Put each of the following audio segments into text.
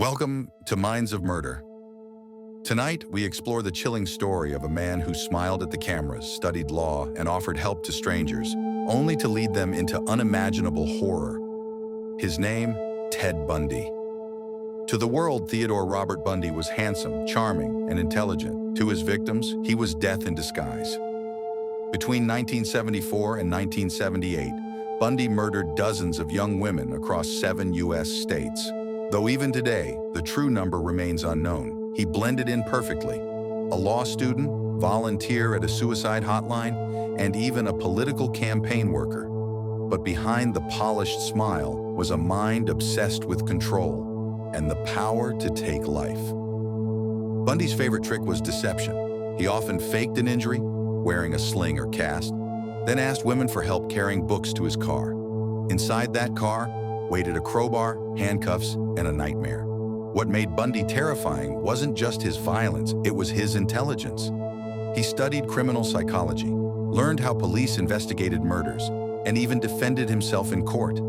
Welcome to Minds of Murder. Tonight, we explore the chilling story of a man who smiled at the cameras, studied law, and offered help to strangers, only to lead them into unimaginable horror. His name, Ted Bundy. To the world, Theodore Robert Bundy was handsome, charming, and intelligent. To his victims, he was death in disguise. Between 1974 and 1978, Bundy murdered dozens of young women across 7 U.S. states. Though even today, the true number remains unknown, he blended in perfectly. A law student, volunteer at a suicide hotline, and even a political campaign worker. But behind the polished smile was a mind obsessed with control and the power to take life. Bundy's favorite trick was deception. He often faked an injury, wearing a sling or cast, then asked women for help carrying books to his car. Inside that car waited a crowbar, handcuffs, and a nightmare. What made Bundy terrifying wasn't just his violence, it was his intelligence. He studied criminal psychology, learned how police investigated murders, and even defended himself in court.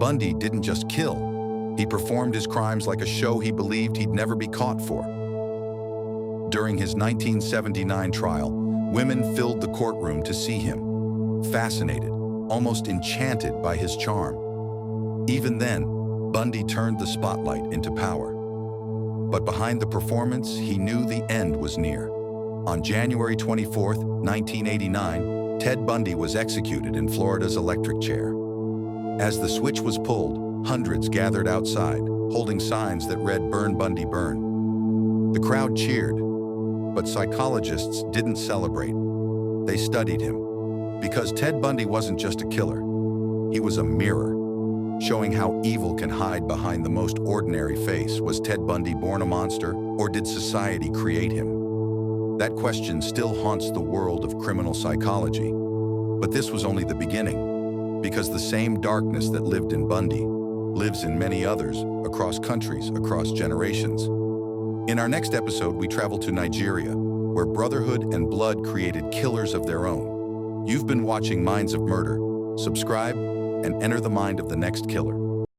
Bundy didn't just kill, he performed his crimes like a show he believed he'd never be caught for. During his 1979 trial, women filled the courtroom to see him, fascinated, almost enchanted by his charm. Even then, Bundy turned the spotlight into power. But behind the performance, he knew the end was near. On January 24, 1989, Ted Bundy was executed in Florida's electric chair. As the switch was pulled, hundreds gathered outside, holding signs that read "Burn Bundy, burn." The crowd cheered, but psychologists didn't celebrate. They studied him. Because Ted Bundy wasn't just a killer, he was a mirror, showing how evil can hide behind the most ordinary face. Was Ted Bundy born a monster, or did society create him? That question still haunts the world of criminal psychology. But this was only the beginning, because the same darkness that lived in Bundy lives in many others, across countries, across generations. In our next episode, we travel to Nigeria, where brotherhood and blood created killers of their own. You've been watching Minds of Murder. Subscribe and enter the mind of the next killer.